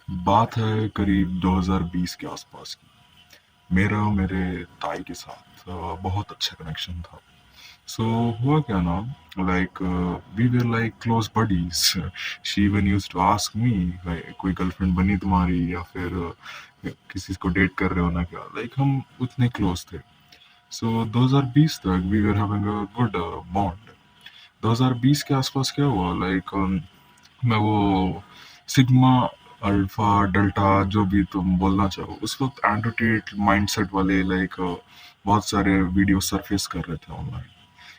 बात है करीब 2020 के आसपास की। मेरा मेरे ताई के साथ बहुत अच्छा कनेक्शन था। सो हुआ क्या ना, like we were like close buddies. She even used to ask me like कोई गर्लफ्रेंड बनी तुम्हारी, या फिर किसी को डेट कर रहे हो ना क्या। लाइक हम उतने क्लोज थे। सो 2020 तक we were having a good bond. 2020 के आसपास क्या हुआ, लाइक मैं वो सिग्मा अल्फा डेल्टा जो भी तुम बोलना चाहो, उस वक्त एंडोटेट माइंडसेट वाले लाइक बहुत सारे वीडियो सरफेस कर रहे थे ऑनलाइन।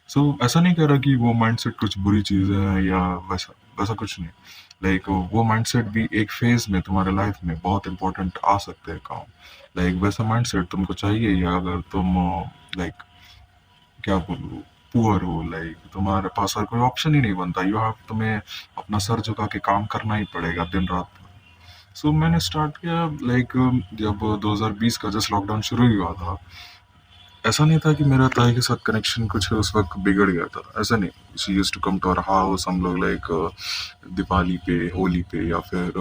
सो ऐसा नहीं कह रहा कि वो माइंडसेट कुछ बुरी चीज़ है या वैसा वैसा कुछ नहीं। लाइक वो माइंडसेट भी एक फेज में तुम्हारे लाइफ में बहुत इंपॉर्टेंट आ सकते हैं काम। लाइक वैसा माइंडसेट तुमको चाहिए, या अगर तुम लाइक क्या बोलूँ, पुअर हो, लाइक तुम्हारे पास और कोई ऑप्शन ही नहीं बनता, यू हैव तुम्हें अपना सर झुका के काम करना ही पड़ेगा दिन रात। सो मैंने स्टार्ट किया लाइक जब 2020 का जस्ट लॉकडाउन शुरू ही हुआ था। ऐसा नहीं था कि मेरा ताई के साथ कनेक्शन कुछ उस वक्त बिगड़ गया था, ऐसा नहीं। She used to come to our house, हम लोग लाइक दिवाली पे, होली पे, या फिर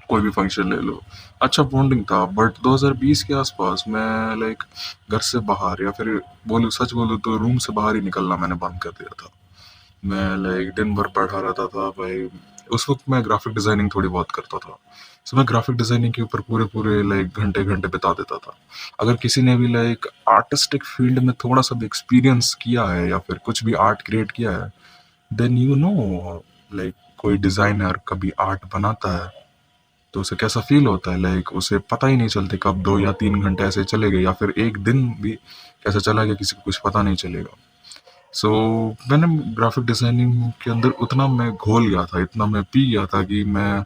कोई भी फंक्शन ले लो, अच्छा बॉन्डिंग था। बट 2020 के आसपास मैं लाइक घर से बाहर, या फिर बोलूँ सच बोलूँ तो रूम से बाहर ही निकलना मैंने बंद कर दिया था। मैं लाइक दिन भर बैठा रहता था भाई। उस वक्त मैं ग्राफिक डिजाइनिंग थोड़ी बहुत करता था। सो मैं ग्राफिक डिजाइनिंग के ऊपर पूरे पूरे लाइक घंटे घंटे बिता देता था। अगर किसी ने भी लाइक आर्टिस्टिक फील्ड में थोड़ा सा भी एक्सपीरियंस किया है, या फिर कुछ भी आर्ट क्रिएट किया है, देन यू नो, लाइक कोई डिजाइनर कभी आर्ट बनाता है तो उसे कैसा फील होता है। लाइक उसे पता ही नहीं चलती कब 2 या 3 घंटे ऐसे चले गए, या फिर एक दिन भी कैसे चला गया किसी को कुछ पता नहीं चलेगा। सो मैंने ग्राफिक डिजाइनिंग के अंदर उतना मैं घोल गया था, इतना मैं पी गया था कि मैं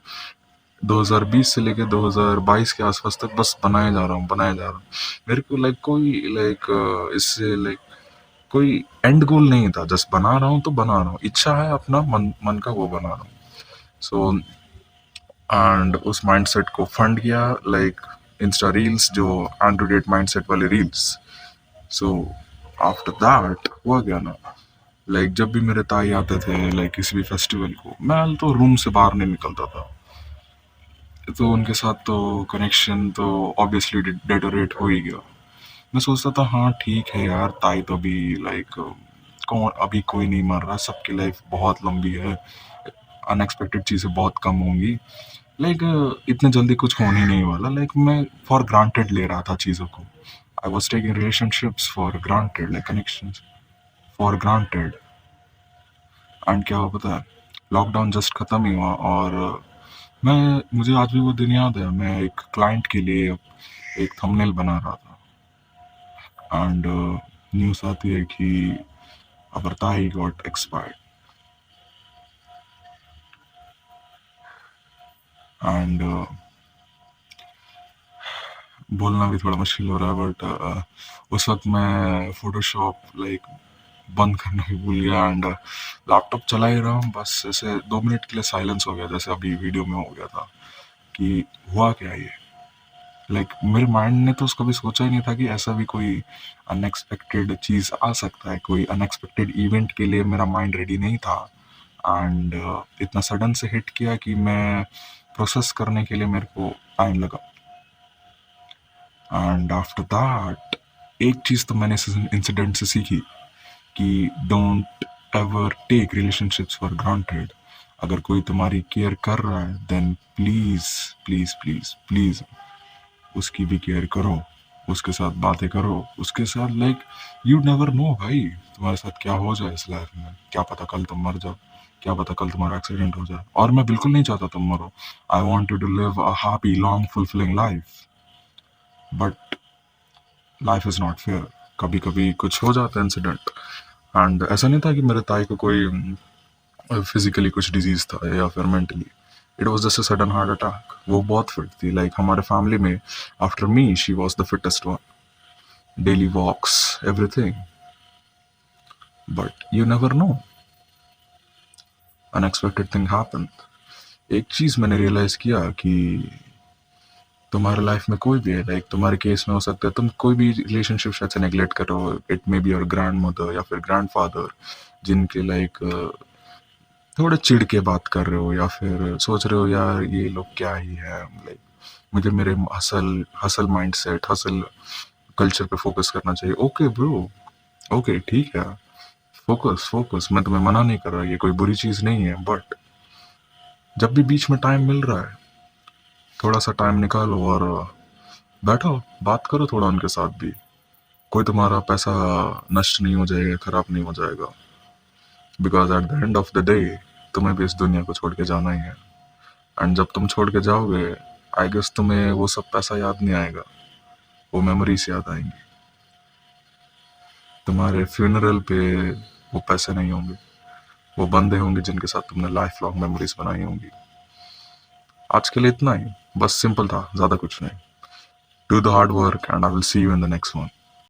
2020 से लेके 2022 के आसपास तक बस बनाए जा रहा हूँ, बनाए जा रहा हूँ। मेरे को लाइक कोई लाइक इससे लाइक कोई एंड गोल नहीं था, जस्ट बना रहा हूँ तो बना रहा हूँ, इच्छा है अपना मन मन का वो बना रहा हूँ। सो एंड उस माइंडसेट को फंड किया लाइक इंस्टा रील्स, जो एंड्रॉइड माइंडसेट वाले रील्स। सो आफ्टर दैट हुआ क्या ना, लाइक जब भी मेरे ताई आते थे लाइक किसी भी फेस्टिवल को, मैं तो रूम से बाहर नहीं निकलता था। तो उनके साथ तो कनेक्शन तो ऑब्वियसली डेटोरेट हो ही गया। मैं सोचता था हाँ ठीक है यार, ताई तो अभी लाइक कौन, अभी कोई नहीं मर रहा, सबकी लाइफ बहुत लंबी है, अनएक्सपेक्टेड चीज़ें बहुत कम होंगी, लाइक इतने जल्दी कुछ होने नहीं वाला। लाइक मैं फॉर ग्रांटेड ले रहा था चीज़ों को। I was taking relationships for granted, like connection for granted. And क्या हुआ पता है, लॉकडाउन जस्ट खत्म ही हुआ, और मैं मुझे आज भी वो दिन याद है, मैं एक क्लाइंट के लिए एक थंबनेल बना रहा था, एंड न्यूज़ आती है कि अवर ताई गॉट एक्सपायर्ड। एंड बोलना भी थोड़ा मुश्किल हो रहा है, बट उस वक्त मैं फोटोशॉप लाइक बंद करना भी भूल गया, एंड लैपटॉप चला ही रहा हूँ, बस ऐसे 2 मिनट के लिए साइलेंस हो गया, जैसे अभी वीडियो में हो गया था कि हुआ क्या ये। लाइक मेरे माइंड ने तो उसको भी सोचा ही नहीं था कि ऐसा भी कोई अनएक्सपेक्टेड चीज़ आ सकता है, कोई अनएक्सपेक्टेड इवेंट के लिए मेरा माइंड रेडी नहीं था। एंड इतना सडन से हिट किया कि मैं प्रोसेस करने के लिए मेरे को टाइम लगा। एंड आफ्टर दैट एक चीज़ तो मैंने इस इंसिडेंट से सीखी कि don't ever take relationships for granted. अगर कोई तुम्हारी केयर कर रहा है, then please please please please उसकी भी केयर करो, उसके साथ बातें करो, उसके साथ लाइक यू नेवर नो भाई तुम्हारे साथ क्या हो जाए इस लाइफ में, क्या पता कल तुम मर जाओ, क्या पता कल तुम्हारा एक्सीडेंट हो जाए। और मैं बिल्कुल नहीं चाहता तुम मरो, I want you to live a happy long fulfilling life. But life is not fair, कभी कभी कुछ हो जाता है इंसिडेंट। एंड ऐसा नहीं था कि मेरे ताई को कोई फिजिकली कुछ डिजीज था या फिर mentally, it was just a sudden heart attack. वो बहुत फिट थी, लाइक हमारे फैमिली में after me she was the fittest one, daily walks everything. But you never know, unexpected thing happen. एक चीज मैंने रियलाइज किया कि तुम्हारे लाइफ में कोई भी है, लाइक तुम्हारे केस में हो सकता है तुम कोई भी रिलेशनशिप शायद से नेग्लेक्ट कर रहे हो, it may be your grand mother या फिर ग्रैंड फादर, जिनके लाइक थोड़ा चिढ़ के बात कर रहे हो या फिर सोच रहे हो यार ये लोग क्या ही है, लाइक मुझे मेरे hustle hustle mindset, hustle culture पे फोकस करना चाहिए। ओके ब्रो, ओके ठीक है, फोकस फोकस, मैं तुम्हें मना नहीं कर रहा, ये कोई बुरी चीज़ नहीं है, बट जब भी बीच में टाइम मिल रहा है थोड़ा सा टाइम निकालो और बैठो, बात करो थोड़ा उनके साथ भी। कोई तुम्हारा पैसा नष्ट नहीं हो जाएगा, खराब नहीं हो जाएगा, because at the end of the day तुम्हें भी इस दुनिया को छोड़ के जाना ही है। एंड जब तुम छोड़ के जाओगे आई गेस तुम्हें वो सब पैसा याद नहीं आएगा, वो मेमोरीज याद आएंगी। तुम्हारे फ्यूनरल पे वो पैसे नहीं होंगे, वो बंदे होंगे जिनके साथ तुमने लाइफ लॉन्ग मेमोरीज बनाई होंगी। आज के लिए इतना ही, बस सिंपल था, ज़्यादा कुछ नहीं। Do the hard work and I will see you in the next one.